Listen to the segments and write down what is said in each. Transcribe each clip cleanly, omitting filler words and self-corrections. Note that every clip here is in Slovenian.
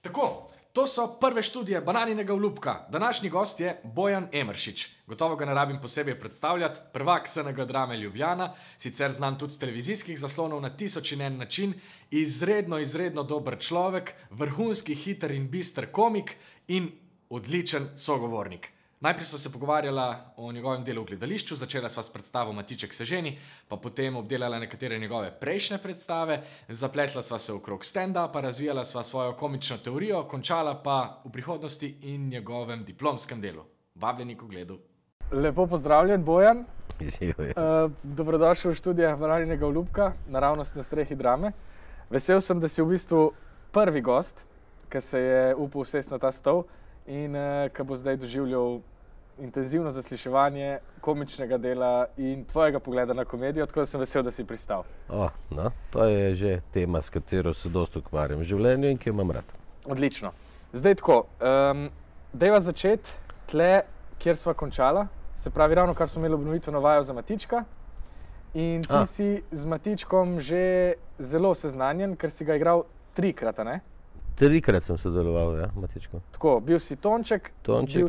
Tako, to so prve študije Bananinega olupka. Današnji gost je Bojan Emeršič. Gotovo ga ne rabim posebej predstavljati, prvak SNG Drame Ljubljana, sicer znan tudi z televizijskih zaslonov na 1001 način, izredno dober človek, vrhunski hiter in bister komik in odličen sogovornik. Najprej sva se pogovarjala o njegovem delu v gledališču, začela sva s predstavo Matiček se ženi, pa potem obdelala nekatere njegove prejšnje predstave, zapletla sva se okrog stand-upa, razvijala sva svojo komično teorijo, končala pa v prihodnosti in njegovem diplomskem delu. Vabljeni k ogledu. Lepo pozdravljen, Bojan. Dobrodošel v študijah Bananinega olupka, naravnost na strehi Drame. Vesel sem, da si v bistvu prvi gost, ki se je upal usesti na ta stol in ki bo zdaj doživljal intenzivno zasliševanje komičnega dela in tvojega pogleda na komedijo, tako da sem vesel, da si pristal. No, to je že tema, s katero se dosti ukvarjam v življenju in ki jo imam rad. Odlično. Zdaj tako, dajva začeti tle, kjer sva končala, se pravi ravno kar smo imeli obnovitveno vajo za Matička in ti si z Matičkom že zelo seznanjen, ker si ga igral 3-krat, a ne? 3-krat sem sodeloval, ja, Matičko. Tako, bil si Tonček,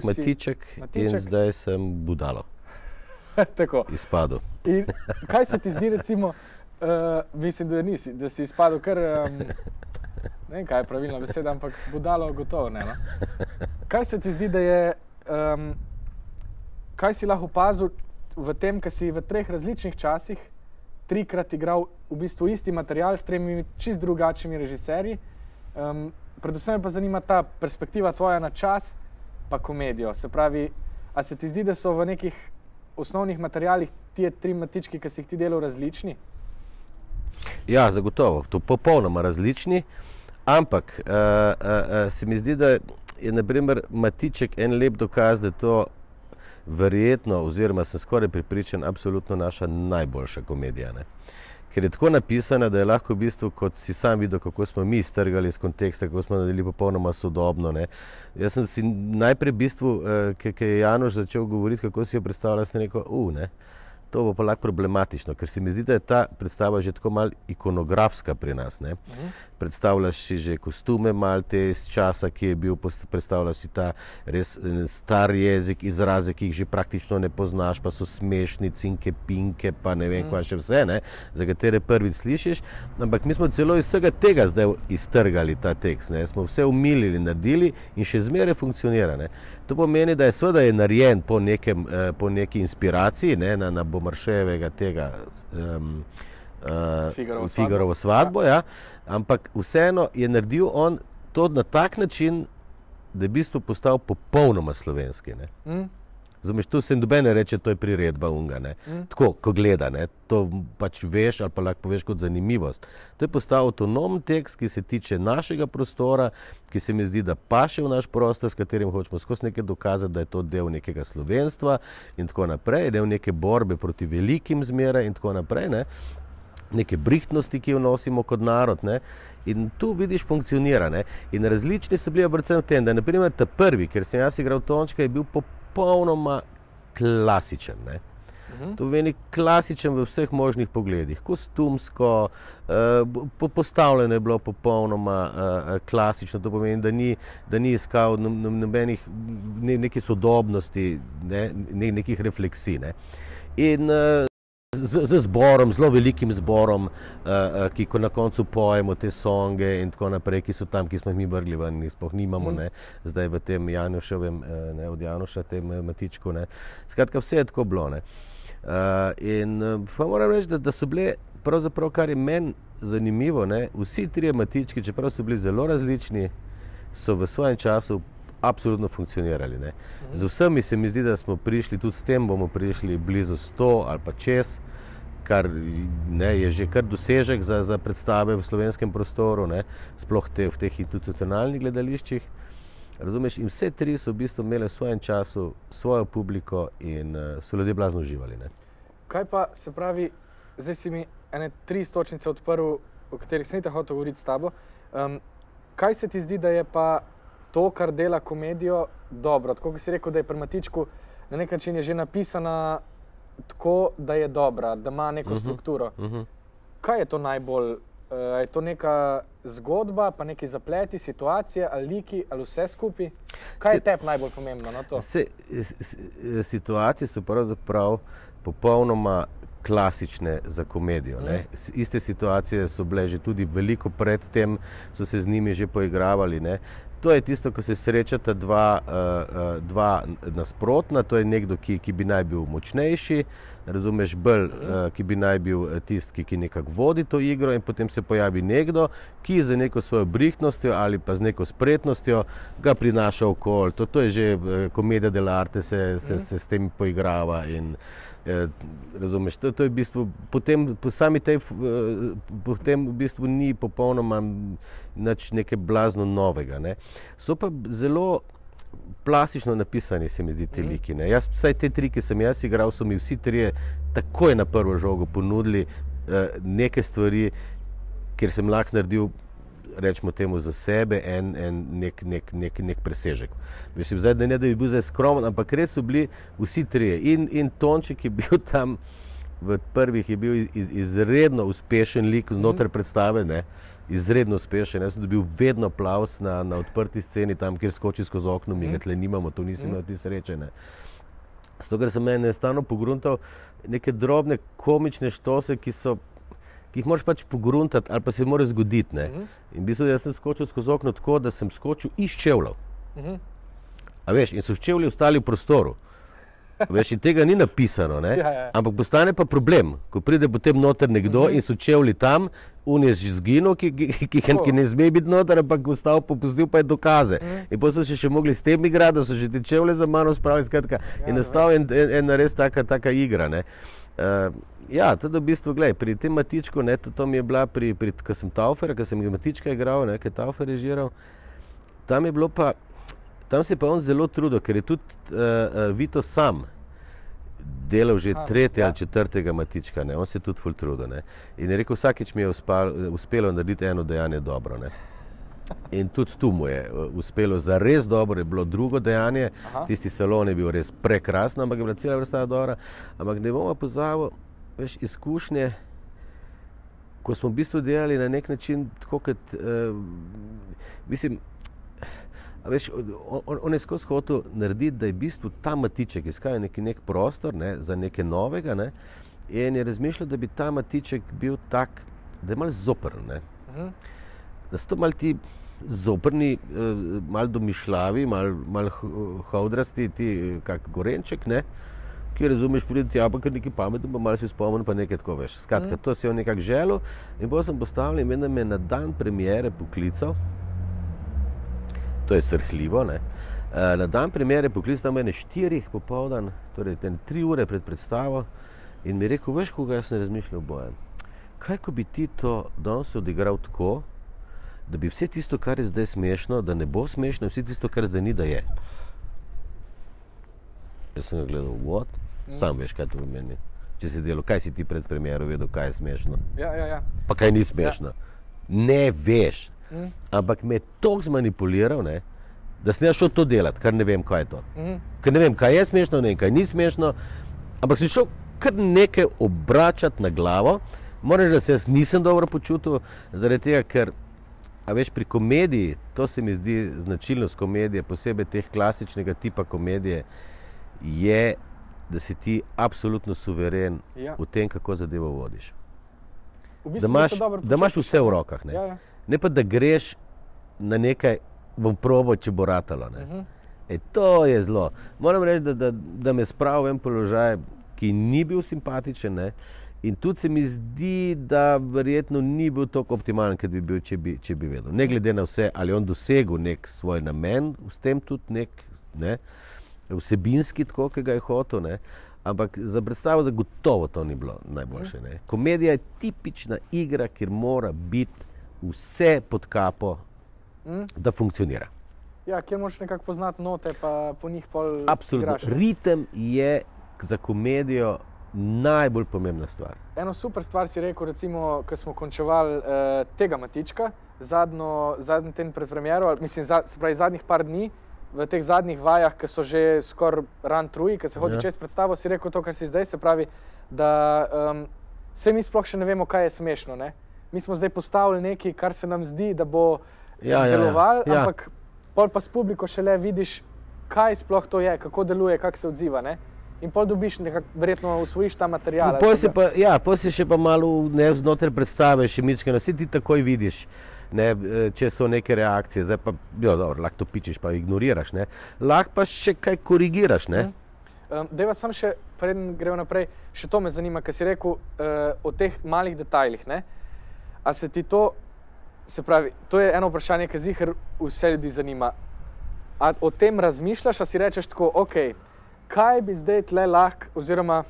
Matiček in zdaj sem Budalo. Tako. Izpadel. In kaj se ti zdi, recimo, mislim, da si izpadel kar, ne vem, kaj je pravilna beseda, ampak Budalo gotovo ne, no? Kaj se ti zdi, da je, kaj si lahko opazil v tem, ko si v 3 različnih časih 3-krat igral v bistvu isti material s 3 čist drugačnimi režiserji? Predvsem pa zanima ta perspektiva tvoja na čas pa komedijo. Se pravi, a se ti zdi, da so v nekih osnovnih materialih ti 3 Matički, ki si jih ti delal, različni? Ja, zagotovo. To popolnoma različni, ampak se mi zdi, da je na primer Matiček en lep dokaz, da je to verjetno, oziroma sem skoraj prepričan, absolutno naša najboljša komedija, ne? Ker je tako napisana, da je lahko v bistvu, kot si sam videl, kako smo mi strgali iz konteksta, kako smo naredili popolnoma sodobno, ne. Jaz sem si najprej v bistvu, ker je Janoš začel govoriti, kako si jo predstavlja, sem rekel, ne, to bo pa lahko problematično, ker se mi zdi, da je ta predstava že tako malo ikonografska pri nas, ne. Predstavljaš si že kostume malo te iz časa, ki je bil, predstavljaš si ta res star jezik, izraze, ki jih že praktično ne poznaš, pa so smešni, cinke, pinke, pa ne vem, kva še vse, ne, za katere prvič slišiš, ampak mi smo celo iz vsega tega zdaj iztrgali ta tekst, ne, smo vse umilili, naredili in še zmeraj funkcionira, ne. To pomeni, da je seveda je narejen po neki inspiraciji, ne, na Beaumarchejevega tega Figarovo svadbo, ja, ampak vseeno je naredil on to na tak način, da je v bistvu postal popolnoma slovenski, ne. Razumeš, tu se noben ne reče, to je priredba unga, ne. Tako, ko gleda, ne, to pač veš ali pa lahko poveš kot zanimivost. To je postal avtonomen tekst, ki se tiče našega prostora, ki se mi zdi, da paše v naš prostor, s katerim hočemo skozi nekaj dokazati, da je to del nekega slovenstva in tako naprej, del neke borbe proti velikim zmeraj in tako naprej, ne. Neke brihtnosti, ki jo nosimo kot narod, ne. In tu vidiš funkcionira, ne. In različni so bili predvsem v tem, da je na primer ta prvi, ker sem jaz igral Tončka, je bil popolnoma klasičen, ne. To pomeni klasičen v vseh možnih pogledih. Kostumsko, postavljeno je bilo popolnoma klasično, to pomeni, da ni iskal nobenih neke sodobnosti, nekih refleksij, ne. In z zborom, zelo velikim zborom, ki ko na koncu pojemo te songe in tako naprej, ki so tam, ki smo jih mi vrgli ven, sploh nimamo, ne, zdaj v tem Janoševem, ne, od Janoša, tem Matičku, ne. Skratka, vse je tako bilo, ne. In pa moram reči, da so bile, pravzaprav, kar je meni zanimivo, ne, vsi 3 Matički, čeprav so bili zelo različni, so v svojem času absolutno funkcionirali, ne. Z vsemi se mi zdi, da smo prišli, tudi s tem bomo prišli blizu 100 ali pa čez, kar ne, je že kar dosežek za predstave v slovenskem prostoru, ne, sploh v teh institucionalnih gledališčih. Razumeš, in vse 3 so v bistvu imele v svojem času svojo publiko in so ljudje blazno uživali, ne. Kaj pa, se pravi, zdaj si mi ene 3 istočnice odprl, o katerih sem hotel govoriti s tabo. Kaj se ti zdi, da je pa to, kar dela komedijo, dobro? Tako, kot si rekel, da je pri Matičku na nek način je že napisana tako, da je dobra, da ima neko strukturo. Kaj je to najbolj Je to neka zgodba, pa neki zapleti, situacije, ali liki, ali vse skupaj? Kaj je tebi najbolj pomembno na to? Situacije so pravzaprav popolnoma klasične za komedijo. Iste situacije so bile že tudi veliko pred tem, so se z njimi že poigravali. To je tisto, ko se srečata dva nasprotna, to je nekdo, ki bi naj bil močnejši, razumeš, bolj, ki bi naj bil tisti, ki nekako vodi to igro, in potem se pojavi nekdo, ki z neko svojo brihtnostjo ali pa z neko spretnostjo ga prinaša okoli. To je že komedija dell'arte, se s tem poigrava in razumeš, to je v bistvu, potem v bistvu ni popolnoma nič nekaj blazno novega. So pa zelo plastično napisani, se mi zdi, te liki. Vsaj te tri, ki sem jaz igral, so mi vsi trije takoj na prvo žogo ponudili neke stvari, kjer sem lahko naredil, rečemo temu, za sebe nek presežek. Mislim, zdaj, da bi bil zdaj skromen, ampak res so bili vsi trije. In Tonček je bil tam v prvih, je bil izredno uspešen lik znotraj predstave, izredno uspešen. Jaz sem dobil vedno aplavz na odprti sceni, tam, kjer skoči skozi okno, mi ga tle nimamo, to nisem imel ti sreče. Zato, ker sem mene enostavno pogruntal neke drobne komične štose, ki jih moraš pač pogruntati ali pa se mora zgoditi. In v bistvu jaz sem skočil skozi okno tako, da sem skočil iz čevljev. A veš, in so čevlji ostali v prostoru. Veš, in tega ni napisano, ampak postane pa problem, ko pride potem noter nekdo in so čevlji tam, on je zginil, ki ne sme biti noter, ampak ostal, popustil pa je dokaze. In potem so še mogli s tem igrati, da so že te čevlje za mano spravili, skratka, in nastal ena res taka igra. Ja, tudi v bistvu, gledaj, pri tem Matičku, to mi je bila ko sem Matička igral, ko je Taufer režiral, tam se je pa on zelo trudil, ker je tudi Vito sam delal že tretjega ali četrtega Matička, on se je tudi ful trudil. In je rekel, vsakič mi je uspelo narediti eno dejanje dobro. In tudi tu mu je uspelo za res dobro, je bilo drugo dejanje, tisti salon je bil res prekrasen, ampak je bila cela vrsta dobra, ampak ne bomo pozabil, veš, izkušnje, ko smo v bistvu delali na nek način tako, kot, mislim, veš, on je skozi hotel narediti, da je v bistvu ta Matiček iskal nek prostor za nekaj novega, in je razmišljal, da bi ta Matiček bil tak, da je malo zoprn. Da so to malo ti zoprni, malo domišljavi, malo hovdrasti, ti kak Gorenček, ki razumeš, pride ti, pa kar nekaj pametno, pa malo si spomnim, pa nekaj tako, veš. Skratka, to si je on nekak želel in potem sem postavil in me na dan premiere poklical, to je srhljivo, na dan premiere poklical mene 4 popoldan, torej 3 ure pred predstavo in mi je rekel, veš, koga jaz sem razmišljal, Bojan, kaj ko bi ti to danes odigral tako, da bi vse tisto, kar je zdaj smešno, da ne bo smešno, vse tisto, kar zdaj ni, da je. Jaz sem ga gledal, what? Sam veš, kaj to pomeni. Če si delal, kaj si ti pred premiero vedel, kaj je smešno? Ja. Pa kaj ni smešno? Ne veš. Ampak me je toliko zmanipuliral, da sem jaz šel to delati, kar ne vem, kaj je to. Ker ne vem, kaj je smešno, ne vem, kaj ni smešno, ampak sem šel kar nekaj obračati na glavo. Moram reči, da se jaz nisem dobro počutil, zaradi tega, ker, a veš, pri komediji, to se mi zdi značilnost komedije, posebej teh klasičnega tipa komedije, je, da si ti absolutno suveren v tem, kako zadevo vodiš. Da imaš vse v rokah. Ne pa, da greš na nekaj, bom probal, če bo ratalo. To je zlo. Moram reči, da me spravi v en položaj, ki ni bil simpatičen, in tudi se mi zdi, da verjetno ni bil toliko optimalen, kot bi bil, če bi vedel. Ne glede na vse, ali on dosegel nek svoj namen, s tem tudi nek vsebinski tako, ki ga je hotel, ampak za predstavo zagotovo to ni bilo najboljše. Komedija je tipična igra, kjer mora biti vse pod kapo, da funkcionira. Ja, kjer moraš nekako poznati note, pa po njih pol igraš. Absolutno. Ritem je za komedijo najbolj pomembna stvar. Eno super stvar si rekel, recimo, ko smo končevali tega Matička, zadnji ten pred premiero, mislim, se pravi zadnjih par dni, v teh zadnjih vajah, ki so že skoraj ran truji, ki se hodi čez predstavo, si rekel to, kar si zdaj, se pravi, da se mi sploh še ne vemo, kaj je smešno. mi smo zdaj postavili nekaj, kar se nam zdi, da bo delovalo, ampak pol pa s publiko šele vidiš, kaj sploh to je, kako deluje, kako se odziva, ne? In pol dobiš nekako, verjetno usvojiš ta material. Pol si še pa malo znotraj predstave, še mičkano, si ti takoj vidiš, ne, če so neke reakcije, zdaj pa, dobro, lahko to pičeš, pa ignoriraš, ne, lahko pa še kaj korigiraš, ne. Dejva sam še, preden gremo naprej, še to me zanima, ker si rekel o teh malih detajlih, ne, a se ti to, se pravi, to je eno vprašanje, ki ziher vse ljudi zanima, a o tem razmišljaš, a si rečeš tako, okej, kaj bi zdaj tle lahko, oziroma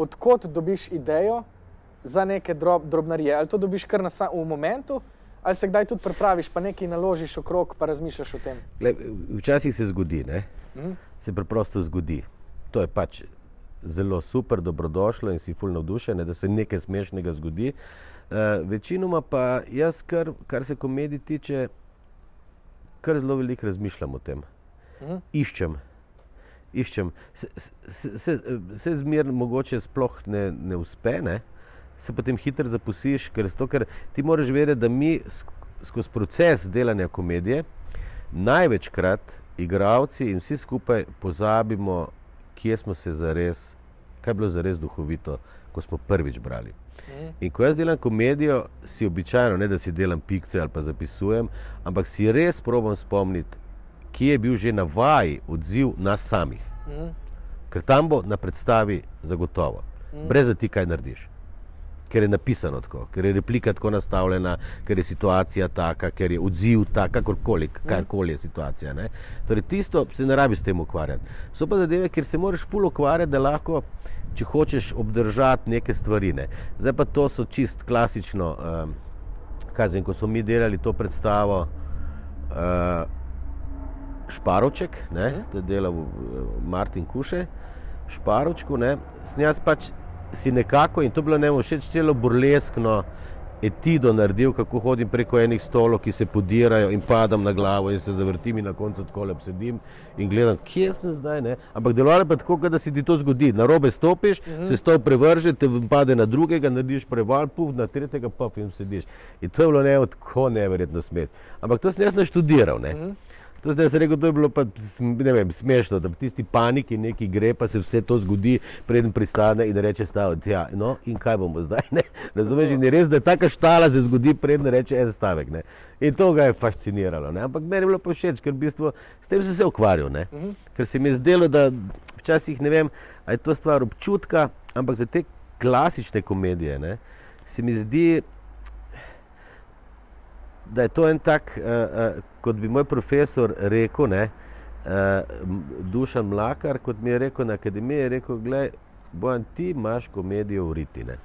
odkot dobiš idejo za neke drobnarije? Ali to dobiš kar v momentu, ali se kdaj tudi pripraviš, pa nekaj naložiš okrog, pa razmišljaš o tem? Včasih se zgodi, ne? Se preprosto zgodi. To je pač zelo super, dobrodošlo in si ful navdušen, da se nekaj smešnega zgodi. Večinoma pa jaz, kar se komedij tiče, kar zelo veliko razmišljam o tem. Iščem. Se zmerno mogoče sploh ne uspe, ne? Se potem hitro zapustiš, ker ti moraš vedeti, da mi skozi proces delanja komedije največkrat igralci in vsi skupaj pozabimo, kje smo se zares, kaj je bilo zares duhovito, ko smo prvič brali. In ko jaz delam komedijo, si običajno, ne da si delam pikce ali pa zapisujem, ampak si res probam spomniti, kje je bil že na vaji odziv nas samih. Ker tam bo na predstavi zagotovo. Brez da ti kaj narediš. Ker je napisano tako, ker je replika tako nastavljena, ker je situacija taka, ker je odziv tak, karkoli je situacija. Ne? Torej tisto se ne rabi s tem ukvarjati. So pa zadeve, ker se moraš ful ukvarjati, da lahko, če hočeš obdržati neke stvari. Ne? Zdaj pa to so čist klasično, ko smo mi delali to predstavo, Šparovček, ne, to je delal Martin Kuše, Šparovčku, ne, sem jaz pač si nekako, in to bilo njemu všeč, celo burleskno etido naredil, kako hodim preko enih stolov, ki se podirajo in padam na glavo in se zavrtim in na koncu takole obsedim in gledam, kje sem zdaj, ne, ampak delovalo pa tako, da se ti to zgodi, narobe stopiš, se stol prevrže, te pade na drugega, narediš preval, puf, na tretjega, puf in sediš. In to je bilo njemu tako neverjetno smet. Ampak to sem jaz naštudiral, ne. To zdaj sem rekel, to je bilo pa, ne vem, smešno, da v tisti paniki neki gre, pa se vse to zgodi, preden pristane in reče stavek, ja, no, in kaj bomo zdaj, ne? Razumeš, in je res, da taka štala se zgodi, preden reče en stavek, ne? In to ga je fasciniralo, ne? Ampak meni je bilo pa všeč, ker v bistvu s tem sem se ukvarjal, ne? Ker se mi je zdelo, da včasih, ne vem, a je to stvar občutka, ampak za te klasične komedije, ne, se mi zdi, da je to en tak, kot bi moj profesor rekel, ne, Dušan Mlakar, kot mi je rekel na akademiji, je rekel, glej, Bojan, ti imaš komedijo v riti, ne.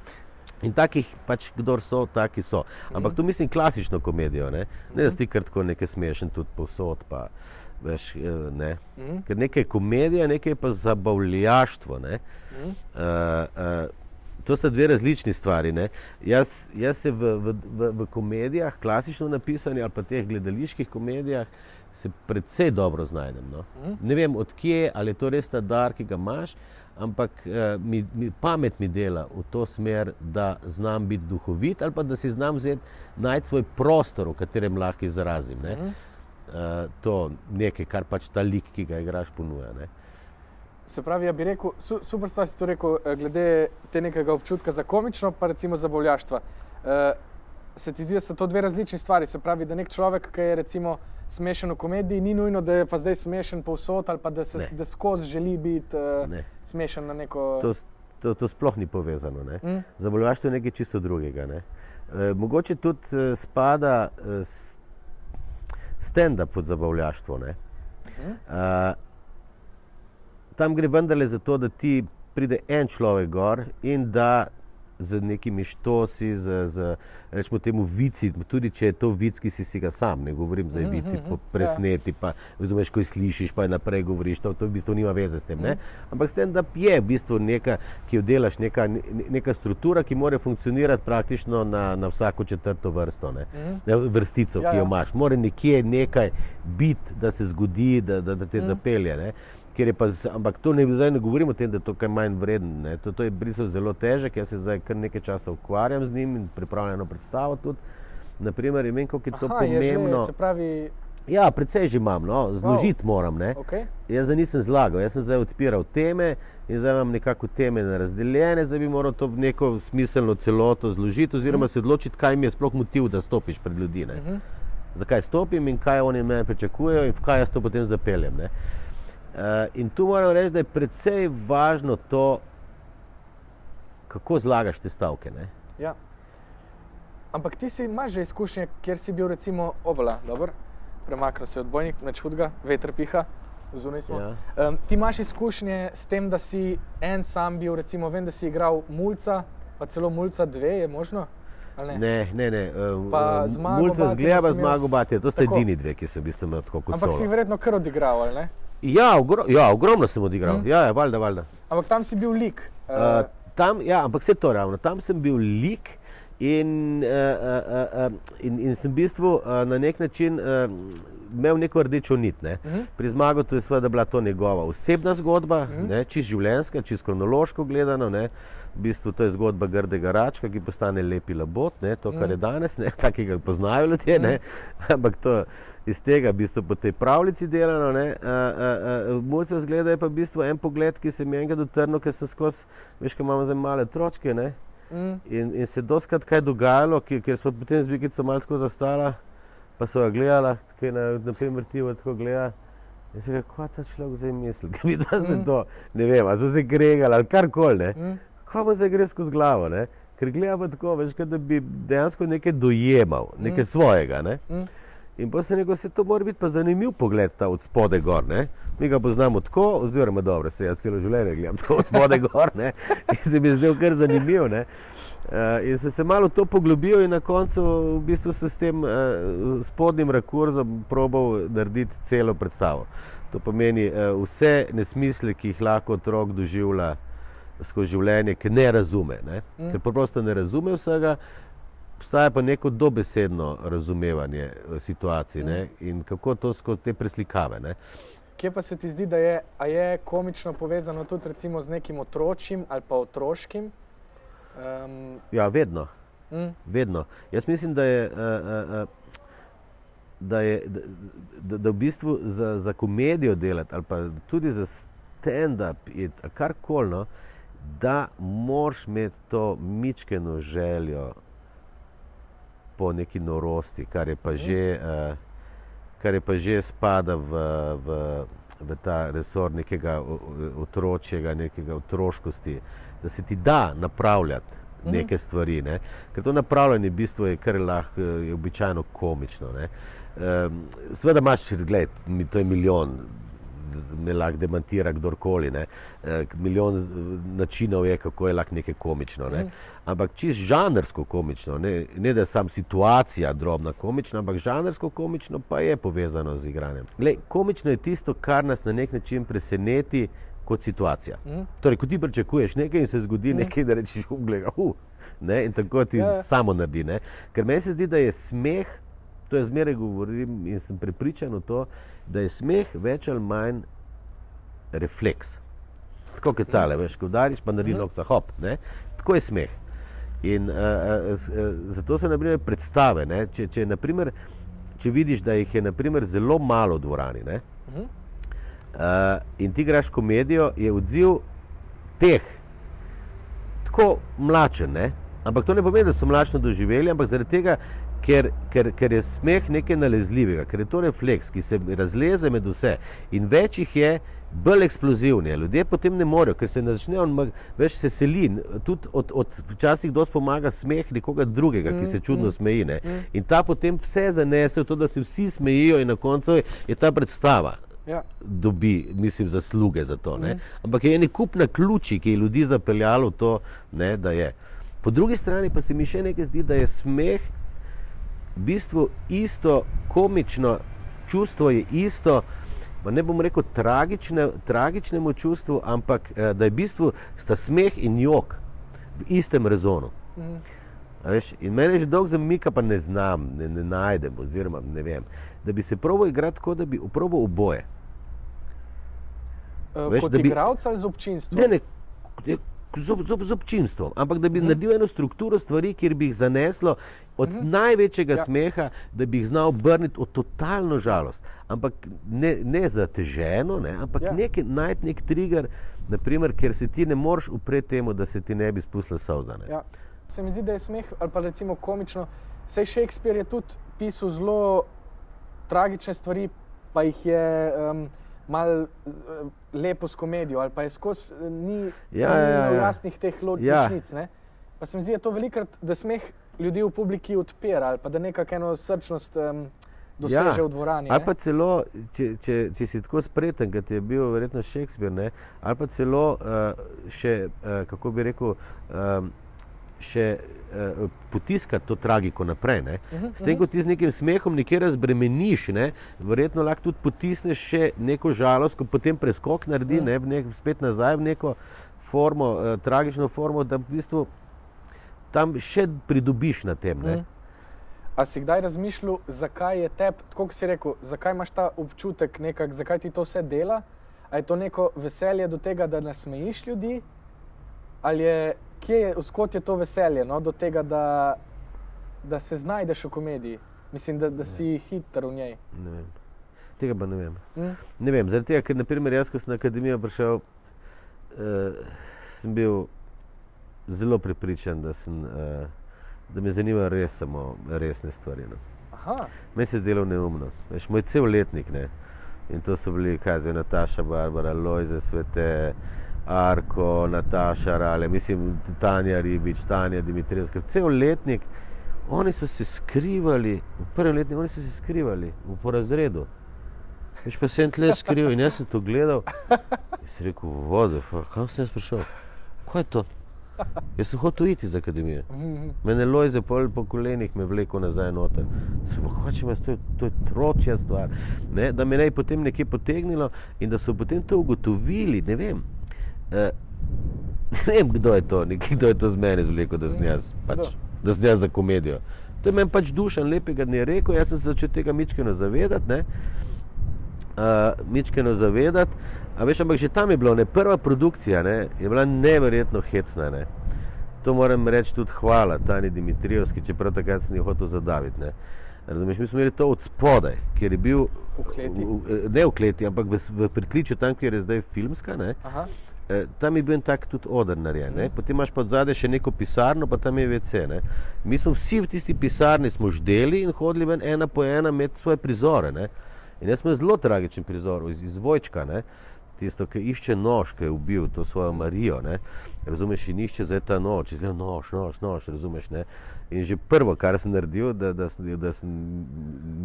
In takih pač, kdor so, taki so. Ampak tu mislim klasično komedijo, ne. Ne, da si kar tako nekaj smešen tudi povsod, pa, veš, ne. Ker nekaj je komedija, nekaj je pa zabavljaštvo, ne. To sta dve različni stvari, ne. Jaz se v komedijah, klasično napisani ali pa teh gledaliških komedijah, se predvsej dobro znajdem, no. Ne vem, od kje, ali je to res ta dar, ki ga imaš, ampak pamet mi dela v to smer, da znam biti duhovit ali pa da si znam najti svoj prostor, v katerem lahko izrazim, ne. To nekaj, kar pač ta lik, ki ga igraš, ponuja, ne. Se pravi, ja bi rekel, super stvar si to rekel, glede te nekega občutka za komično, pa recimo za zabavljaštva. Se ti zdi, da sta to dve različni stvari, se pravi, da nek človek, ki je recimo smešen v komediji, ni nujno, da je pa zdaj smešen povsod ali pa da skozi želi biti smešen na neko... To sploh ni povezano, ne. Zabavljaštvo je nekaj čisto drugega, ne. Mogoče tudi spada stand-up pod zabavljaštvo, ne. Tam gre vendarle za to, da ti pride en človek gor in da z nekimi štosi, rečemo temu vici, tudi če je to vic, ki si ga sam, ne govorim zdaj vici presneti, pa razumeš, ko slišiš, pa naprej govoriš, to v bistvu nima veze s tem, ne. Ampak stand-up je v bistvu neka, ki jo delaš, neka struktura, ki mora funkcionirati praktično na vsako četrto vrsto, ne. Vrstico, ki jo imaš. Mora nekje nekaj biti, da se zgodi, da te zapelje, ne. Ampak to zdaj ne govorim o tem, da je to kaj manj vreden. Ne. To je brisal zelo težek, jaz se zdaj kar nekaj časa ukvarjam z njim in pripravljam eno predstavo tudi. Naprimer, in vem, koliko je to pomembno. Že, se pravi... Ja, precej že imam, no, zložiti moram. Ne. Okay. Jaz zdaj nisem zlagal, jaz sem zdaj odpiral teme in zdaj imam nekako teme razdeljene, zdaj bi moral to v neko smiselno celoto zložiti oziroma se odločiti, kaj mi je sploh motiv, da stopiš pred ljudi. Ne. Zakaj stopim in kaj oni me pričakujejo in v kaj jaz to potem zapeljem. Ne. In tu moram reči, da je precej važno to, kako zlagaš te stavke. Ne. Ja. Ampak ti imaš že izkušnje, kjer si bil recimo obala, dobro? Premaknil se odbojnik, nič hudega, veter piha, zunaj smo. Ja. Ti imaš izkušnje s tem, da si en sam bil, recimo vem, da si igral Mulca, pa celo Mulca 2, je možno? Ne. Mulca zgleda pa Zmago Batija, to sta edini dve, ki sem v bistvu imel tako kot solo. Ampak si jih verjetno kar odigral, ali ne? Ja, ogromno sem odigral, ja, valjda. Ampak tam si bil lik. Ampak vse to ravno, tam sem bil lik. In sem v bistvu na nek način imel neko rdečo nit. Ne. Pri Zmagotu je seveda bila to njegova osebna zgodba, čist življenjska, čist kronološko gledano. Ne. V bistvu to je zgodba grdega račka, ki postane lepi labod, ne, to, kar je danes, ne, takega poznajo ljudje, ne. Ampak to iz tega v bistvu po tej pravljici delano. Mulca zgleda je pa v bistvu en pogled, ki se mi enkrat dotrnil, ker sem skozi, veš, kaj imamo zdaj male otročke, ne. In se doskrat kaj dogajalo, kjer smo potem z Vikico malo tako zastala, pa so ga gledala, kaj na primer ti tako gleda. In se ga, kaj ta človek zdaj misli, kaj bi da se to, ne vem, ali smo se gregali ali karkoli, ne. Kaj pa zdaj gre skozi glavo, ne. Ker gleda pa tako, veš, da bi dejansko nekaj dojemal, nekaj svojega, ne. In potem sem rekel, to mora biti pa zanimiv pogled ta od spode gor, ne. Mi ga poznamo tako, oziroma dobro, se jaz celo življenje gledam tako od spode gor, ne. In se mi je zdel kar zanimiv, ne. In sem se malo to poglobil in na koncu v bistvu sem s tem spodnjim rakurzom probal narediti celo predstavo. To pomeni vse nesmisle, ki jih lahko otrok doživlja skozi življenje, ki ne razume, ne. Ker preprosto ne razume vsega, obstaja pa neko dobesedno razumevanje situacij, ne, in kako to skozi te preslikave, ne. Kje pa se ti zdi, da je komično povezano tudi recimo z nekim otročjim ali pa otroškim? Ja, vedno. Vedno. Jaz mislim, da v bistvu za komedijo delati ali pa tudi za stand-up ali karkoli, no, da moraš imeti to mičkeno željo po neki norosti, kar je pa že spada v ta resor nekega otročjega, nekega otroškosti, da se ti da napravljati neke stvari, ne. Ker to napravljanje v bistvu je kar lahko, je običajno komično, ne. Seveda imaš, gled, to je milijon, me lahko demantira kdorkoli, ne. Milijon načinov je, kako je lahko nekaj komično, ne. Ampak čist žanrsko komično, ne da je sam situacija drobna komična, ampak žanrsko komično pa je povezano z igranjem. Glej, komično je tisto, kar nas na nek način preseneti kot situacija. Torej, ko ti pričakuješ nekaj in se zgodi nekaj, da rečeš, gleda, ne, in tako ti samo naredi, ne. Ker meni se zdi, da je smeh, to je zmeraj govorim in sem prepričan v to, da je smeh več ali manj refleks. Tako kot tale, veš, ko udariš, pa naredi nokca, hop, ne. Tako je smeh. In zato se naprimer predstave, ne, če vidiš, da jih je naprimer zelo malo v dvorani, ne, in ti igraš komedijo, je odziv teh tako mlačen, ne, ampak to ne pomeni, da so mlačno doživeli, ampak zaradi tega, ker je smeh nekaj nalezljivega, ker je to refleks, ki se razleze med vse in več jih je, bolj eksplozivni. Ljudje potem ne morejo, ker se ne začnejo, veš, se seli, tudi včasih dosti pomaga smeh nekoga drugega, ki se čudno smeji, ne. In ta potem vse zanese v to, da se vsi smejijo in na koncu je ta predstava. Dobi, mislim, zasluge za to, ne. Ampak je eni kup naključij, ki je ljudi zapeljalo v to, ne, da je. Po drugi strani pa se mi še nekaj zdi, da je smeh v bistvu isto komično čustvo, je isto, ne bom rekel tragičnemu čustvu, ampak da je v bistvu sta smeh in jok v istem rezonu. Veš, in mene že dolgo zamika, pa ne znam, ne najdem, oziroma ne vem, da bi se probal igrati tako, da bi probal oboje. Kot igralec ali z občinstvom? Ne, z občinstvom, ampak da bi naredil eno strukturo stvari, kjer bi jih zaneslo od največjega smeha, da bi jih znal obrniti v totalno žalost. Ampak ne zateženo, ampak najti nek trigger, naprimer, ker se ti ne moreš upreti temu, da se ti ne bi spustila solza. Ja. Se mi zdi, da je smeh, ali pa recimo komično, saj Shakespeare je tudi pisal zelo tragične stvari, pa jih je malo lepo s komedijo, ali pa je skozi ni jasnih teh ločnic. Pa se mi zdi, da je to velikrat, da smeh ljudi v publiki odpira, ali pa da nekako eno srčnost doseže v dvorani. Ali pa celo, če si tako spreten, kot je bil verjetno Shakespeare, ali pa celo še, kako bi rekel, še potiskati to tragiko naprej. S tem, ko ti z nekim smehom nekje razbremeniš, verjetno lahko tudi potisneš še neko žalost, ko potem preskok naredi, spet nazaj v neko formo, tragično formo, da v bistvu tam še pridobiš na tem. A si kdaj razmišljal, zakaj je tebi, tako kot si rekel, zakaj imaš ta občutek nekako, zakaj ti to vse dela? A je to neko veselje do tega, da nasmejiš ljudi? Ali je, skot je to veselje, do tega, da se znajdeš v komediji? Mislim, da si hiter v njej. Ne vem. Tega pa ne vem. Ne vem, zaradi tega, ker naprimer jaz, ko sem na akademijo prišel, sem bil zelo prepričan, da me zanimajo res samo resne stvari. Meni se je zdelo neumno. Veš, moj cel letnik, in to so bili, Nataša, Barbara, Lojze, Svete, Arko, Nataša, Rale, mislim, Tanja Ribič, Tanja Dimitrijevska, cel letnik, oni so se skrivali, v prvem letniku oni so se skrivali po razredu. Veš, pa sem tle skrival in jaz sem to gledal in sem rekel, kam sem jaz prišel? Kaj je to? Jaz sem hotel iti iz akademije. Mene Lojze po kolenih me vlekel nazaj noter. To je tročja stvar. Da me ne je potem nekje potegnilo in da so potem to ugotovili, ne vem. Ne vem, kdo je to z mene zvlekel, da sem jaz za komedijo. To je meni pač Dušan lepega dne rekel, jaz sem se začel tega mičkeno zavedati, a veš, ampak že tam je bilo, prva produkcija, je bila neverjetno hecna, To moram reči tudi hvala Tani Dimitrijevski, čeprav takrat sem jo hotel zadaviti, Razumeš, mi smo imeli to od spodaj, kjer je bil ne v kleti, ampak v pritličju, tam, kjer je zdaj filmska, tam je bil en tak tudi oder narejen, Potem imaš pa od zadaj še neko pisarno, pa tam je WC, Mi smo vsi v tisti pisarni smo ždeli in hodili ven ena po ena imeti svoje prizore, In jaz sem zelo tragičen prizor iz Vojčka, tisto, ki išče nož, ki je ubil to svojo Marijo, Razumeš, in išče zdaj ta nož, izgleda nož, razumeš, In že prvo, kar sem naredil, da sem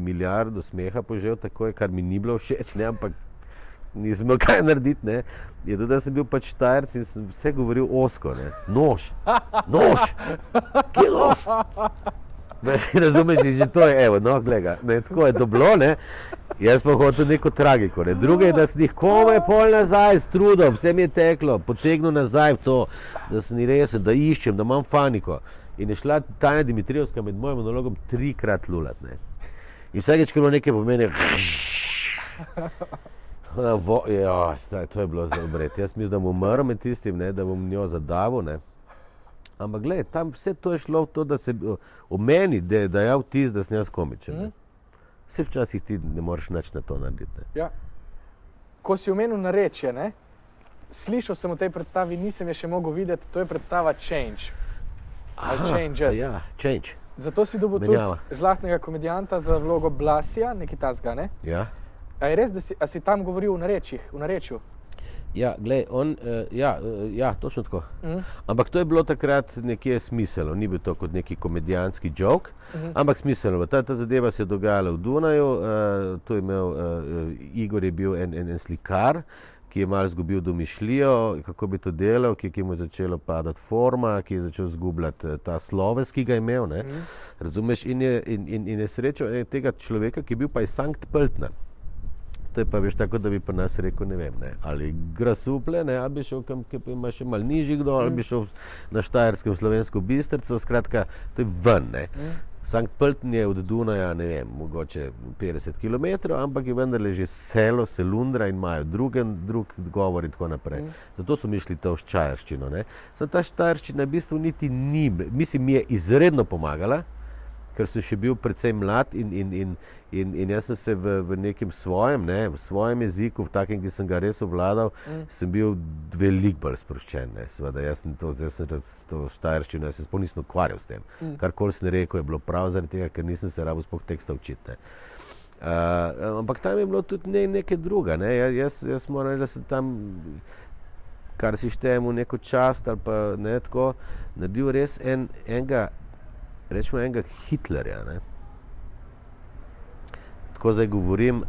milijardo smeha požel takoj, kar mi ni bilo všeč, ampak nisem imel kaj narediti, je to, da sem bil pač Štajerc in sem vse govoril ozko, Nož, kje je nož? Veš, razumeš, in že to je, evo, gleda, tako je to bilo, Jaz pa hotel neko tragiko, Druge je, da sem jih komaj pol nazaj s trudom, vse mi je teklo, potegnil nazaj v to, da sem resen, da iščem, da imam faniko. In je šla Tanja Dimitrijevska med mojim monologom 3-krat lulat, In vsakeč, ko je bilo nekaj pomeni, to je bilo za obred. Jaz mislim, da bom umrl med tistim, da bom njo zadavil, Ampak gled, tam vse to je šlo v to, da se o meni dajal vtis, da sem jaz komičen. Vse včasih ti ne moreš nič na to narediti. Ja. Ko si omenil narečje, slišal sem v tej predstavi, nisem je še mogel videti, to je predstava Change. Changes. Ja, Change. Zato si dobil tudi žlahtnega komedijanta za vlogo Blasija, nekaj tasga, Ja. A je res, da si tam govoril v narečju? Ja, glej, točno tako. Ampak to je bilo takrat nekje smiselno, ni bil to kot neki komedijanski joke, ampak smiselno. Ta zadeva se je dogajala v Dunaju, to je imel, Igor je bil en slikar, ki je malo izgubil domišljijo, kako bi to delal, ki mu je začelo padati forma, ki je začel izgubljati ta sloves, ki ga je imel, Razumeš, in je srečal tega človeka, ki je bil pa iz Sankt Pöltna. To je pa, veš, tako, da bi pa nas rekel, ne vem, ali Grasuple, ali bi šel kam, ki pa ima še malo nižji kdo, ali bi šel na Štajerskem Slovensko Bistrico, skratka, to je ven, Sankt Pölten je od Dunaja, ne vem, mogoče 50 km, ampak je vendarle že selo, selundra in imajo drug govor in tako naprej. Zato so mi šli to štajerščino. Ta štajerščina v bistvu niti ni, mislim, mi je izredno pomagala, ker sem še bil precej mlad in jaz sem se v nekem v svojem jeziku, v takem, ki sem ga res obvladal, sem bil veliko bolj sproščen. Seveda, jaz sem to štajerščino, jaz se sploh nisem ukvarjal s tem. Karkoli sem rekel, je bilo prav zaradi tega, ker nisem se rabil sploh teksta učiti. Ampak tam je bilo tudi nekaj druga. Jaz moram reči, da sem tam, kar si štejem v neko čast ali pa ne tako, naredil res enega Hitlerja. Tako zdaj govorim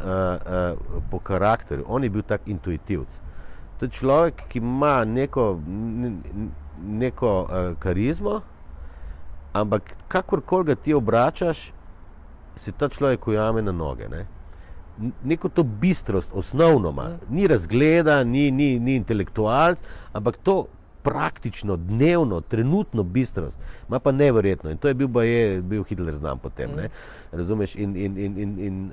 po karakterju. On je bil tak intuitivc. To je človek, ki ima neko karizmo, ampak kakorkoli ga ti obračaš, se ta človek ujame na noge. Neko to bistrost, osnovno ima. Ni razgleda, ni intelektualc, ampak to praktično, dnevno, trenutno bistrost, ima pa neverjetno. In to je bil Hitler znan potem. Razumeš? In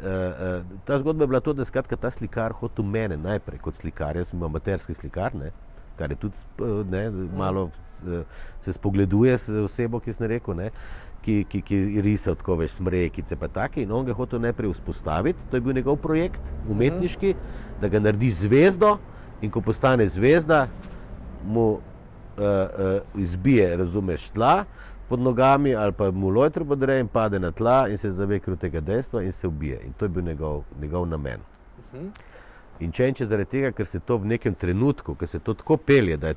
ta zgodba je bila to, da skratka ta slikar hotel mene najprej kot slikar. Jaz sem amaterski slikar, kar je tudi malo se spogleduje z osebo, ki sem rekel, ki risal tako več smrekice pa take. In on ga hotel najprej vzpostaviti. To je bil njegov projekt umetniški, da ga naredi zvezdo in ko postane zvezda, mu izbije, razumeš, tla pod nogami ali pa mu lojtro podre in pade na tla in se zave krutega dejstva in se ubije. In to je bil njegov namen. In če zaradi tega, ker se to v nekem trenutku, ker se to tako pelje, da je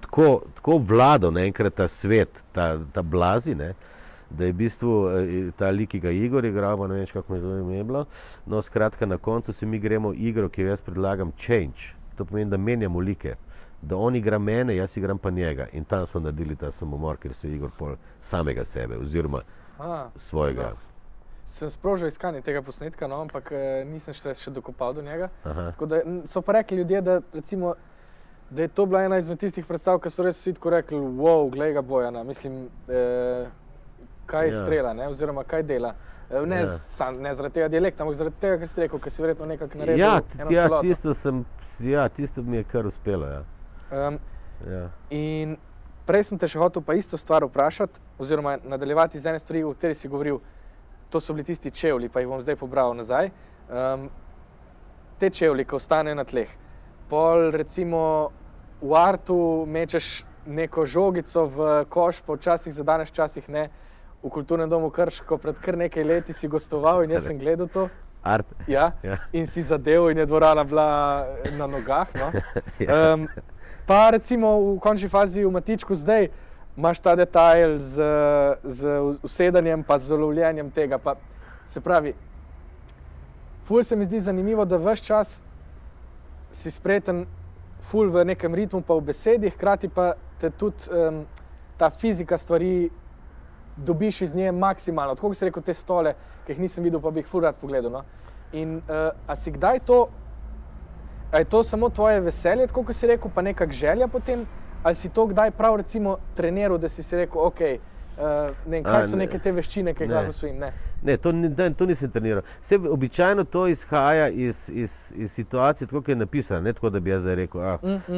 tako vladal naenkrat ta svet, ta blazi, da je v bistvu ta lik, ki ga Igor igral, ne vem, kako me je bilo, no skratka na koncu se mi gremo igro, ki jo jaz predlagam, change. To pomeni, da menjamo like. Da on igra mene, jaz igram pa njega. In tam smo naredili ta samomor, ker se Igor pol samega sebe, oziroma svojega. Sem sprožil iskanje tega posnetka, ampak nisem se še dokopal do njega. Tako da so pa rekli ljudje, da recimo, da je to bila ena izmed tistih predstav, ki so res vsi tako rekli, wow, glej ga Bojana, mislim, kaj strela, oziroma kaj dela. Ne zaradi tega dialekta, ampak zaradi tega, kar si rekel, ker si verjetno nekako naredil eno celoto. Tisto mi je kar uspelo, In prej sem te še hotel pa isto stvar vprašati, oziroma nadaljevati z ene stvari, o kateri si govoril, to so bili tisti čevlji, pa jih bom zdaj pobral nazaj. Te čevlji, ki ostanejo na tleh, pol recimo v artu mečeš neko žogico v koš, pa včasih zadaneš, včasih ne. V Kulturnem domu Krško pred kar nekaj leti si gostoval in jaz sem gledal to. Art. In si zadev in je dvorana bila na nogah. Pa recimo v končni fazi v Matičku zdaj imaš ta detajl z usedanjem pa z lovljenjem tega. Pa, se pravi, ful se mi zdi zanimivo, da ves čas si spreten ful v nekem ritmu pa v besedi, hkrati pa te tudi ta fizika stvari dobiš iz nje maksimalno. Tako kot si rekel, te stole, ki jih nisem videl, pa bi jih ful rad pogledal. In a si kdaj a je to samo tvoje veselje, tako kot si rekel, pa nekak želja potem, ali si to kdaj prav recimo treniral, da si rekel, okej, kaj so neke te veščine, ki jih lahko svojim? Ne, to nisem treniral. Običajno to izhaja iz situacije, tako kot je napisano, ne tako, da bi jaz zdaj rekel,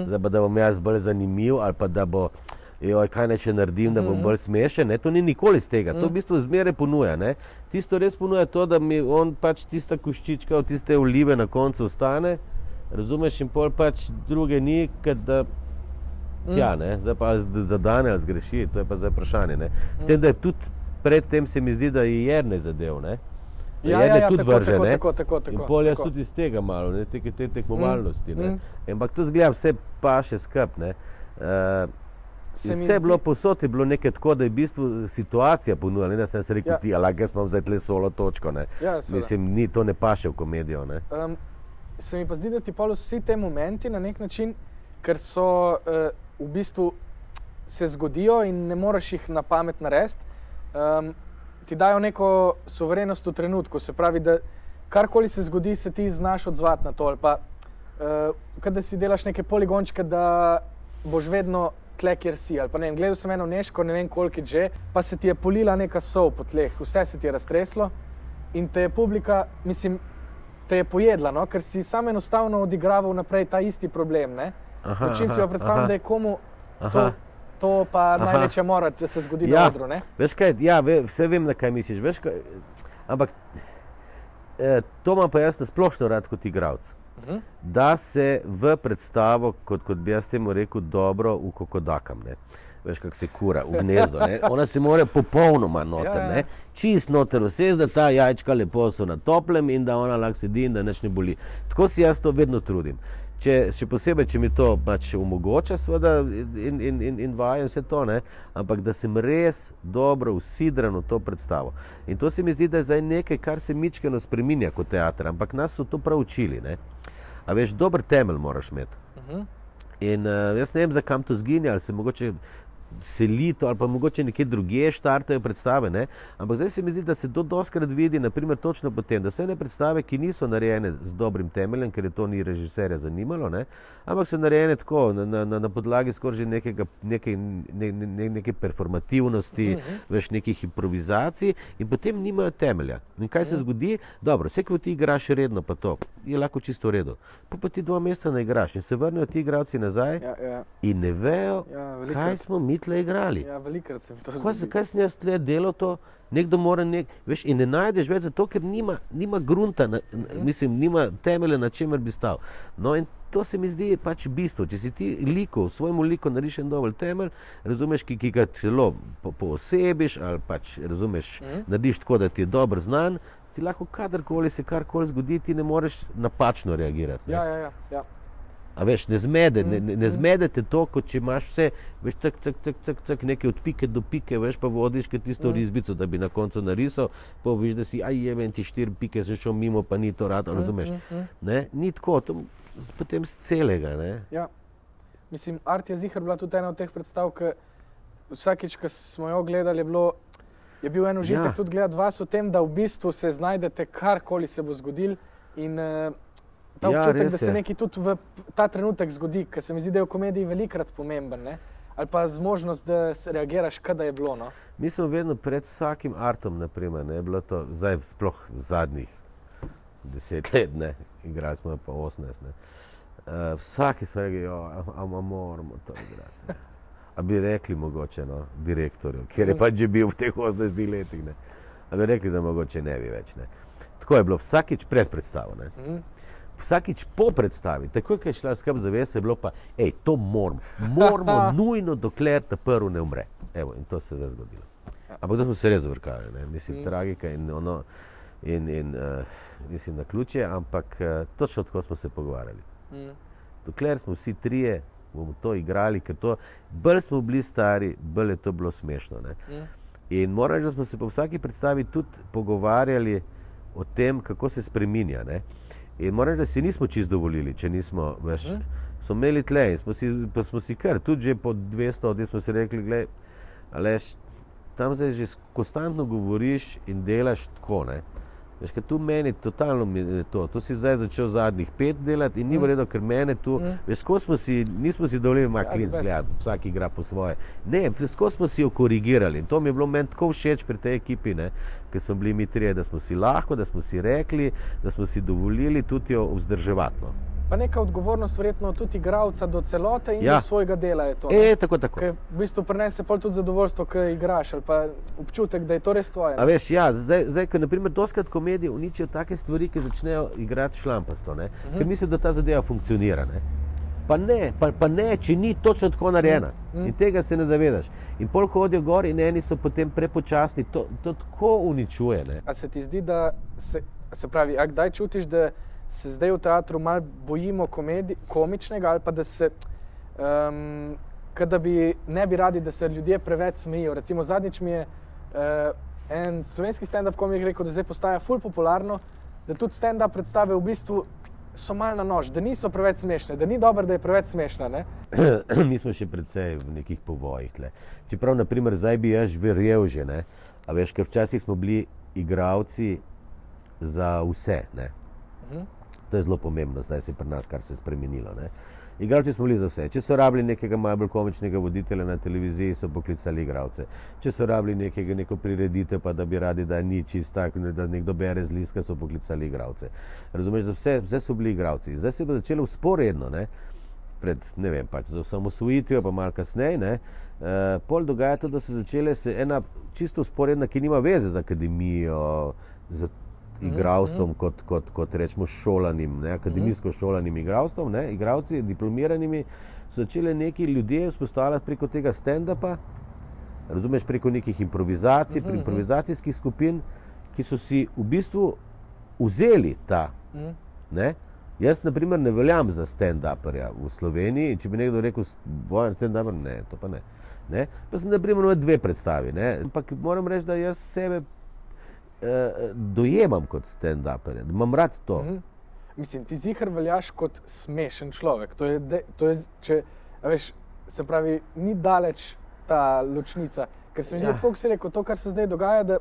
da bom jaz bolj zanimiv ali pa da bo kaj naj še naredim, da bom bolj smešen. To ni nikoli iz tega. To v bistvu zmeraj ponuja. Tisto res ponuja to, da mi on pač tista koščička od tiste olive na koncu ostane, razumeš, in pol pač druge ni, kad da zdaj pa zadane ali zgreši, to je pa zdaj vprašanje. S tem, da je tudi predtem se mi zdi, da je Jernej zadev, Jernej tudi vrže, in pol jaz tudi iz tega malo, te tekmovalnosti. Ampak to zgleda vse paše skup, Vse je bilo posod, je bilo nekaj tako, da je v bistvu situacija ponujala, da sem se rekel, jaz imam zdaj tle solo točko. Mislim, to ne paše v komedijo. Se mi pa zdi, da ti pol vsi te momenti na nek način, ker so v bistvu se zgodijo in ne moreš jih na pamet narediti, ti dajo neko suverenost v trenutku. Se pravi, da karkoli se zgodi, se ti znaš odzvati na to. Ali pa, kada si delaš neke poligončke, da boš vedno tle, kjer si. Ali pa ne vem, gledal sem eno Neško, ne vem koliko že, pa se ti je polila neka sol po tleh, vse se ti je raztreslo in te je publika, mislim, te je pojedla, no? Ker si sam enostavno odigraval naprej ta isti problem, ne? Čim si jo predstavljam, da je komu to pa največja mora, če se zgodi na odru, ne? Veš kaj, ja, vse vem, na kaj misliš, veš kaj, ampak to imam pa jaz nasplošno rad kot igralec. Da se v predstavo, kot bi jaz temu rekel, dobro ukokodakam, ne. Veš, kako se kura v gnezdo, ne. Ona se mora popolnoma noter, ne. Čist noter vsez, da ta jajčka lepo so na toplem in da ona lahko sedi in da nič ne boli. Tako si jaz to vedno trudim. Še posebej, če mi to pač omogoča seveda in vajam vse to, ne, ampak da sem res dobro usidran v to predstavo. In to se mi zdi, da je zdaj nekaj, kar se mičkeno spreminja kot teater, ampak nas so to prav učili, ne. A veš, dober temelj moraš imeti. In jaz ne vem, za kam to zginja, ali se mogoče selito, ali pa mogoče nekje drugje štartajo predstave, ne? Ampak zdaj se mi zdi, da se to dostkrat vidi, naprimer točno potem, da so ene predstave, ki niso narejene z dobrim temeljem, ker je to ni režiserja zanimalo, ne? Ampak so narejene tako, na podlagi skoraj že neke performativnosti, veš, nekih improvizacij in potem nimajo temelja. In kaj se zgodi? Dobro, vse, ko ti igraš redno, pa to je lahko čisto v redu. Pa ti 2 meseca ne igraš in se vrnejo ti igralci nazaj in ne vejo, kaj smo mi tle igrali. Ja, velikrat se mi to zgodi. Zakaj sem jaz tle delal to? Nekdo mora veš, in ne najdeš več zato, ker nima grunta, mislim, nima temelja, na čemer bi stal. No in to se mi zdi pač bistvo. Če si ti svojemu liku nariš en dovolj temelj, razumeš, ki ga celo poosebiš ali pač, razumeš, narediš tako, da ti je dobro znan, ti lahko kadarkoli se karkoli zgodi, ti ne moreš napačno reagirati. Ja. A veš, ne zmedete to, kot če imaš vse, veš, cak, nekaj od pike do pike, veš, pa vodiš kot tisto risbico, da bi na koncu narisal, pa viš, da si, ti 4 pike, sem šel mimo, pa ni to rad, razumeš. Ne, ni tako, to potem z celega, ne. Ja, mislim, Art je ziher bila tudi ena od teh predstav, ki vsakič, ko smo jo gledali, je bil en užitek tudi gledati vas o tem, da v bistvu se znajdete, karkoli se bo zgodil in ta občutek, da se nekaj tudi v ta trenutek zgodi, ker se mi zdi, da je v komediji velikrat pomemben, ne? Ali pa zmožnost, da se reagiraš, kada je bilo, no? Mi smo vedno pred vsakim artom, naprimer, ne, bilo to, zdaj sploh zadnjih 10 let, ne, igrali smo pa 18, ne. Vsaki smo rekli, moramo to igrati, ne. A bi rekli mogoče, no, direktorju, ker je pač že bil v teh 18 letih, ne. A bi rekli, da mogoče ne bi več, ne. Tako je bilo vsakič pred predstavo, ne. Vsakič po predstavi, takoj, ko je šla skrb zavese, je bilo pa, to moramo nujno, dokler ta prvi ne umre. Evo, in to se je zdaj zgodilo. Ampak da smo se res zavrkali, ne, mislim, tragika in ono, mislim, naključje, ampak točno tako smo se pogovarjali. Dokler smo vsi trije, bomo to igrali, ker to, bolj smo bili stari, bolj je to bilo smešno, ne. In moram reči, da smo se po vsaki predstavi tudi pogovarjali o tem, kako se spreminja, ne. In moram reči, da si nismo čisto dovolili, če nismo, veš, smo imeli tle in smo si kar, tudi že po 200, odje smo si rekli, glej, Aleš, tam zdaj že konstantno govoriš in delaš tako, ne. Veš, ker tu meni totalno to si zdaj začel zadnjih 5 delati in ni v redu, ker mene tu, veš, nismo si dovolili klinc gledati, vsak igra po svoje. Ne, skozi smo si jo korigirali in to mi je bilo meni tako všeč pri tej ekipi, ne, ker smo bili mi trije, da smo si lahko, da smo si rekli, da smo si dovolili tudi jo vzdrževati, no. Pa neka odgovornost verjetno tudi igralca do celote in do svojega dela je to. Tako. Ker v bistvu prinese pol tudi zadovoljstvo, ko igraš, ali pa občutek, da je to res tvoje. A veš, zdaj, ko naprimer doskrat komedije uničijo take stvari, ki začnejo igrati šlampasto, ne, ker mislim, da ta zadeva funkcionira, ne. Pa ne, če ni točno tako narejena in tega se ne zavedaš. In pol hodijo gor in eni so potem prepočasni, to tako uničuje, ne. A se ti zdi, da se pravi, a kdaj čutiš, da se zdaj v teatru malo bojimo komičnega ali pa da se, da ne bi radi, da se ljudje preveč smejijo. Recimo zadnjič mi je en slovenski stand-up komik rekel, da zdaj postaja ful popularno, da tudi stand-up predstave v bistvu so malo na nož, da niso preveč smešne, da ni dobro, da je preveč smešna, ne? Mi smo še precej v nekih povojih tle. Čeprav, naprimer, zdaj bi jaz verjel že, ne, a veš, ker včasih smo bili igralci za vse, ne. To je zelo pomembno, zdaj se pri nas, kar se je spremenilo. Ne. Igralci smo bili za vse. Če so rabili nekega malo bolj komičnega voditelja na televiziji, so poklicali igralce. Če so rabili neko prireditev, pa da bi radi, da ni čist tak, da nekdo bere z liska, so poklicali igralce. Razumeš, za vse so bili igralci. Zdaj se je začelo vzporedno, ne, pred, ne vem, pač za osamosvojitvijo, pa malo kasneje, ne, pol dogaja to, da se začele ena čisto vzporedna, ki nima veze z akademijo, z igralstvom, kot rečemo šolanim, ne, akademijsko šolanim igralstvom, ne, igralci, diplomiranimi, so začeli neki ljudje vzpostavljati preko tega stand-upa, razumeš, preko nekih improvizacij, improvizacijskih skupin, ki so si v bistvu vzeli ta, ne. Jaz, na primer, ne veljam za stand-uperja v Sloveniji, če bi nekdo rekel, Bojan stand-uper, ne, to pa ne. Ne? Pa sem, na primer, imel 2 predstavi, ne. Ampak moram reči, da jaz sebe dojemam kot stand-uperja, da imam rad to. Mislim, ti ziher veljaš kot smešen človek. To je, če, veš, se pravi, ni daleč ta ločnica. Ker se mi zdi, tako, ko si rekel, to, kar se zdaj dogaja, da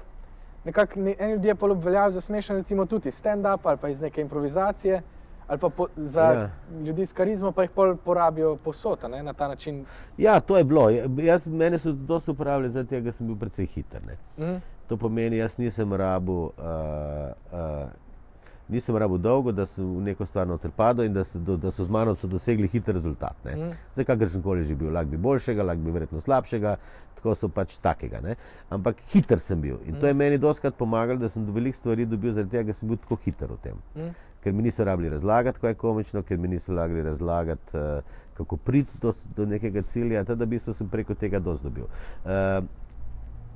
nekako eni ljudje pa veljajo za smešen, recimo tudi stand-up ali pa iz neke improvizacije, ali pa za ljudi s karizmo, pa jih pol porabijo povsod, ne, na ta način. Ja, to je bilo. Mene so dosti uporabljali zaradi tega, ker sem bil precej hiter. Ne. To pomeni, jaz nisem rabil dolgo, da sem v neko stvar noter padel in da so z mano dosegli hiter rezultat. Ne. Zdaj, kakršenkoli že bil, lahko bi boljšega, lahko bi verjetno slabšega, tako so pač takega. Ne. Ampak hiter sem bil in to je meni dostikrat pomagalo, da sem do velikih stvari dobil zaradi tega, ker sem bil tako hiter v tem. Ker mi niso rabili razlagati, kaj je komično, ker mi niso rabili razlagati, kako priti do nekega cilja, da v bistvu sem preko tega dosti dobil.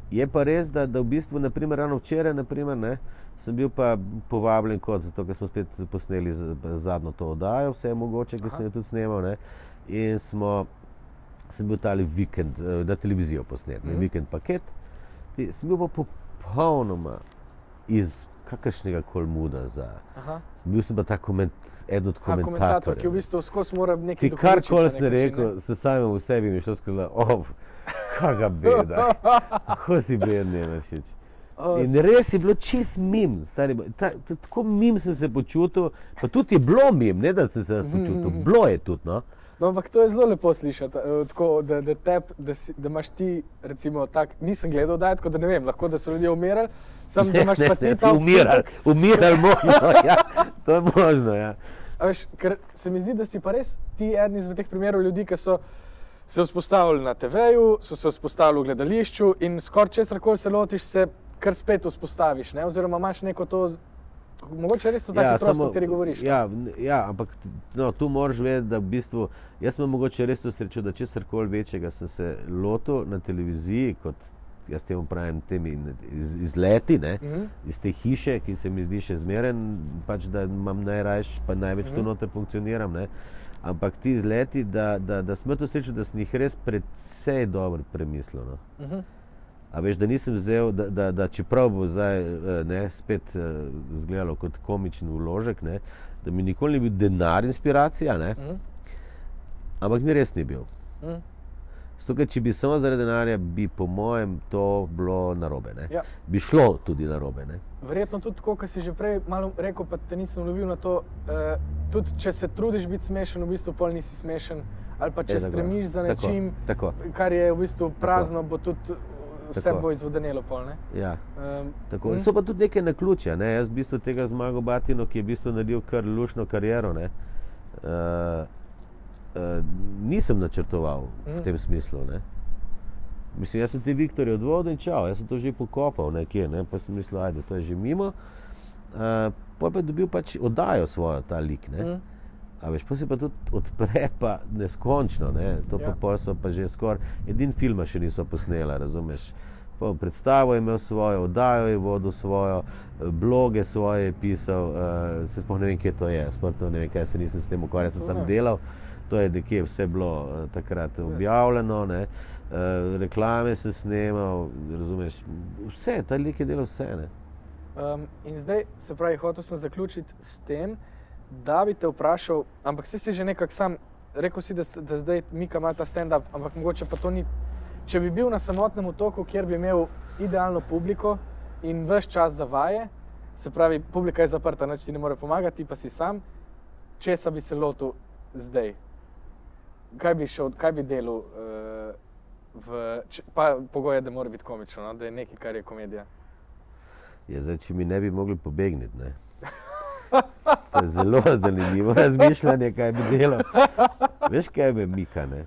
Je pa res, da v bistvu, naprimer, ravno včeraj, ne, sem bil pa povabljen zato, ker smo spet posneli zadnjo to oddajo, vse mogoče, ki sem jo tudi snemal, ne, in sem bil tale vikend na televizijo posnet, vikend paket, sem bil pa popolnoma iz kakršnega koli muda bil sem pa ta eden od komentatorjev. Ki v bistvu skozi mora nekaj dokončiti. Ki karkoli sem rekel, se samem v sebi mi šlo skladala, kaga beda, kako si beden, Emeršič. In res je bilo čist mim, tako mim sem se počutil, pa tudi je bilo mim, ne da sem se počutil, bilo je tudi, no. No, ampak to je zelo lepo slišati, tako, da imaš ti, recimo, tak, nisem gledal oddaj, tako da ne vem, lahko da so ljudje umirali, samo da imaš pa ti ta občutek. Umirali možno, ja, to je možno, ja. A veš, ker se mi zdi, da si pa res ti eden izmed teh primerov ljudi, ki so se vzpostavili na TV-ju, so se vzpostavili v gledališču in skoraj česarkoli se lotiš, se kar spet vzpostaviš, ne, oziroma imaš neko to. Mogoče res to taki prosto, o kateri govoriš. Ja, ampak tu moraš vedeti, da v bistvu, jaz sem mogoče res to srečo, da česarkoli večjega sem se lotil na televiziji, kot jaz temu pravim, temi izleti, ne, iz te hiše, ki se mi zdi še zmeren, pač da imam najrajš, pa največ tu noter funkcioniram, ne, ampak ti izleti, da sem to srečo, da sem jih res precej dobro premislil, no. A veš, da nisem vzel, da čeprav bo zdaj spet izgledalo kot komičen vložek, ne, da mi nikoli ni bil denar inspiracija, ne, ampak mi res ni bil. Zato, ker če bi samo zaradi denarja, bi po mojem to bilo narobe, ne. Ja. Bi šlo tudi narobe, ne. Verjetno tudi tako, kot si že prej malo rekel, pa te nisem lovil na to, tudi če se trudiš biti smešen, v bistvu pol nisi smešen, ali pa če stremiš za nečim, kar je v bistvu prazno, bo tudi vse bo izvodenelo pol, ne? Ja, tako. So pa tudi neke naključja, ne? Jaz v bistvu tega Zmago Batino, ki je v bistvu naredil kar luštno kariero, ne? Nisem načrtoval v tem smislu, ne? Mislim, jaz sem te Viktorje odvodil in čau, jaz sem to že pokopal nekje, ne? Pa sem mislil, ajde, to je že mimo. Pol pa je dobil pač oddajo svojo, ta lik, ne? A veš, pa se pa tudi odpre pa neskončno, ne, to pa pol smo pa že skoraj, edin filma še nismo posnela, razumeš. Predstavo je imel svojo, oddajo je vodil svojo, bloge svoje je pisal, se sploh ne vem, kje to je, smrtno ne vem, kaj se nisem s tem ukvarjal, sem sam delal, to je nekje vse bilo takrat objavljeno, ne, reklame sem snemal, razumeš, vse, ta lik je delal vse, ne. In zdaj, se pravi, hotel sem zaključiti s tem, da bi te vprašal, ampak si že nekako sam, rekel si, da zdaj Mika ima ta stand-up, ampak mogoče pa to ni, če bi bil na samotnem otoku, kjer bi imel idealno publiko in ves čas za vaje, se pravi, publika je zaprta, nič ti ne more pomagati, ti pa si sam česa bi se lotil zdaj? Kaj bi delal pa pogoj je, da mora biti komično, no? Da je nekaj, kar je komedija. Ja, zdaj, če mi ne bi mogli pobegniti, ne. To je zelo zanimivo razmišljanje, kaj bi delal. Veš, kaj me mika, ne?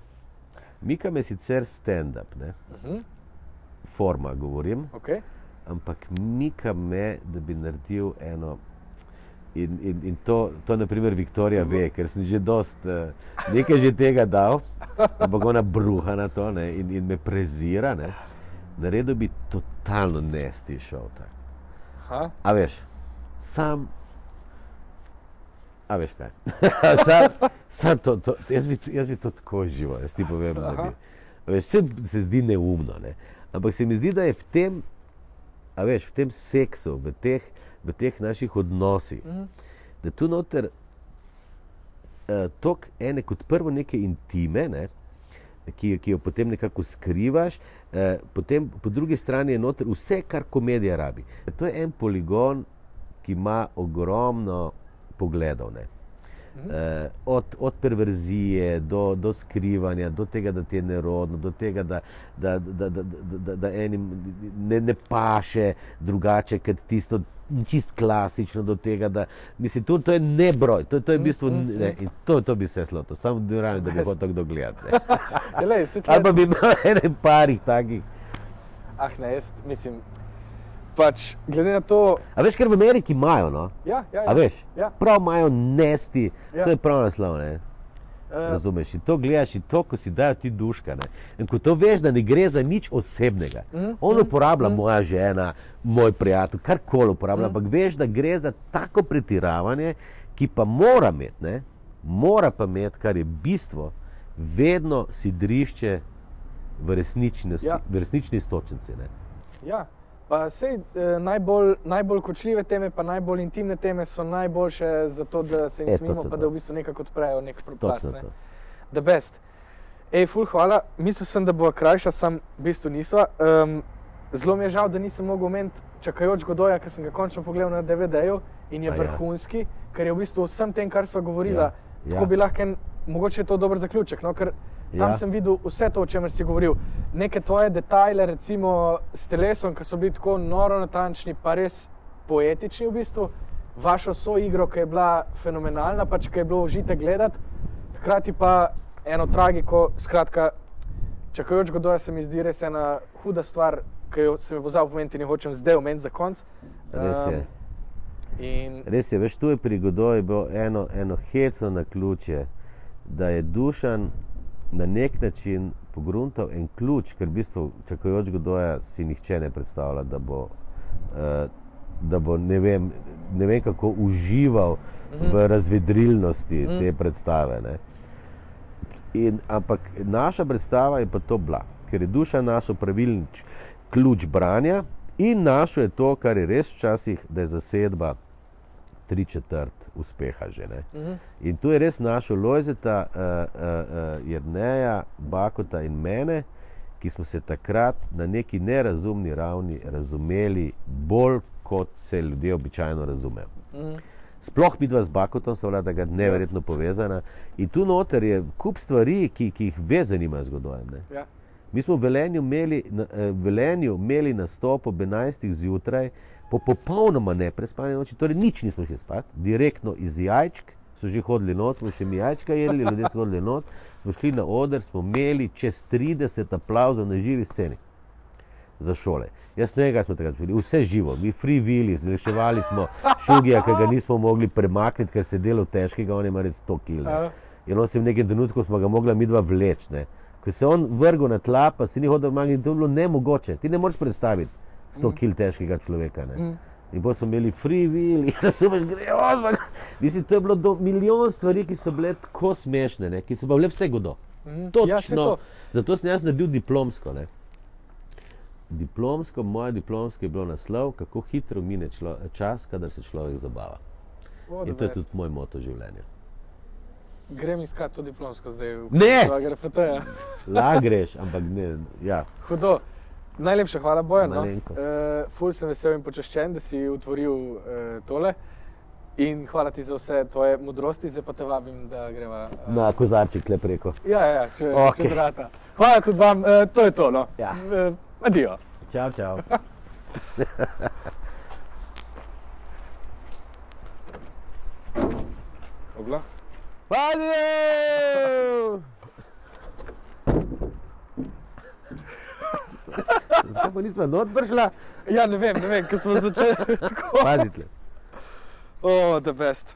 Mika me sicer stand-up, ne? Forma govorim, ampak mika me, da bi naredil eno, in to na primer Viktorija ve, ker sem že nekaj že tega dal, ampak ona bruha na to, ne, in me prezira, ne. Naredil bi totalno nasty show, tak. A veš, a veš kaj, jaz bi to tako živo, jaz ti povem, da bi, veš, se zdi neumno, ne, ampak se mi zdi, da je v tem, a veš, v tem seksu, v teh naših odnosih, da tu noter toliko ene kot prvo neke intime, ne, ki jo potem nekako skrivaš, potem po drugi strani je noter vse, kar komedija rabi. To je en poligon, ki ima ogromno pogledov, ne. Od perverzije do skrivanja, do tega, da ti je nerodno, do tega, da enim ne paše drugače, kot tisto čist klasično, do tega, da, mislim, to je nebroj, to je v bistvu, ne, in to bi se sloto, samo da bi hotel kdo gledati. Ali pa bi imel ene parih takih. Ne, jaz mislim, pač, glede na to... A veš, ker v Ameriki imajo, no? Ja. A veš, prav imajo nasty, to je prav naslov, ne? Razumeš, in to gledaš in to, ko si dajo ti duška, ne? In ko to veš, da ne gre za nič osebnega. On uporablja moja žena, moj prijatelj, karkoli uporablja, ampak veš, da gre za tako pretiravanje, ki pa mora imeti, ne? Mora pa imeti, kar je bistvo, vedno sidrišče v resnični istočnici, ne? Ja. Pa sej najbolj kočljive teme, pa najbolj intimne teme so najboljše za to, da se jim smimo, pa da v bistvu nekako odprejo nek plac. The best. Ful, hvala. Mislil sem, da bo krajša, sam v bistvu nisva. Zelo mi je žal, da nisem mogel omeniti Čakajoč Godoja, ker sem ga končno pogledal na DVD-ju in je vrhunski, ker je v bistvu vsem tem, kar sva govorila, tako bi lahko mogoče je to dober zaključek, no, ker tam sem videl vse to, o čemer si govoril. Neke tvoje detajle, recimo s telesom, ki so bili tako noro natančni, pa res poetični v bistvu. Vašo soigro, ki je bila fenomenalna, pač ki je bilo užitek gledati. Hkrati pa eno tragiko, skratka, Čakajoč Godoja se mi zdi res ena huda stvar, ki jo se mi pozabil pomeniti in jo hočem zdaj omeniti za konc. Res je. Res je, veš, tu je pri Godoji bilo eno hecno naključje, da je Dušan na nek način pogruntal en ključ, ker v bistvu Čakajoč Godoja si nihče ne predstavlja, da bo ne vem kako užival v razvedrilnosti te predstave, ne. Ampak naša predstava je pa to bila, ker je Dušan našel pravilni ključ branja in našel je to, kar je res včasih, da je zasedba 3/4 uspeha že, ne. In tu je res našel Lojzeta, Jerneja, Bakota in mene, ki smo se takrat na neki nerazumni ravni razumeli bolj, kot se ljudje običajno razumejo. Sploh midva z Bakotom sva bila takrat neverjetno povezana in tu noter je kup stvari, ki jih ve zanimajo z Godojem, ne. Mi smo v Velenju imeli nastop ob 11. zjutraj, po popolnoma neprespani noči, torej nič nismo šli spat, direktno iz jajčk, so že hodili not, smo še mi jajčka jedli, ljudje so hodili not, smo šli na oder, smo imeli čez 30 aplavzov na živi sceni za šole. Jaz ne vem, kaj smo takrat bili, vse živo, mi freewheeli, reševali smo Šugija, ki ga nismo mogli premakniti, ker se delal težkega, on ima res 100 kil. In on se v nekem trenutku smo ga mogla midva vleči, ne. Ko se on vrgel na tla, pa si ni hodil magniti, to je bilo nemogoče, ti ne moreš predstaviti 100 kil težkega človeka, ne. In potem smo imeli freewheel, razumeš, grejo, mislim, to je bilo milijon stvari, ki so bile tako smešne, ne, ki so pa bile vse Godo. Točno, zato sem jaz naredil diplomsko, ne. Moje diplomsko je bilo naslov, kako hitro mine čas, kadar se človek zabava. In to je tudi moj moto življenja. Grem iskati to diplomsko zdaj v GRFT-ja. La greš, ampak ne, ja. Hudo. Najlepša hvala, Bojan. Malenkost. Ful sem vesel in počaščen, da si utvoril tole. In hvala ti za vse tvoje modrosti, zdaj pa te vabim, da greva. Na kozarček tle preko. Ja, če zrata. Hvala tudi vam, to je to, no. Ja. Adijo. Čau. Ogla? Adijo! Zakaj pa nismo not prišla? Ja, ne vem, ko smo začeli tako. Pazite. Oh, the best.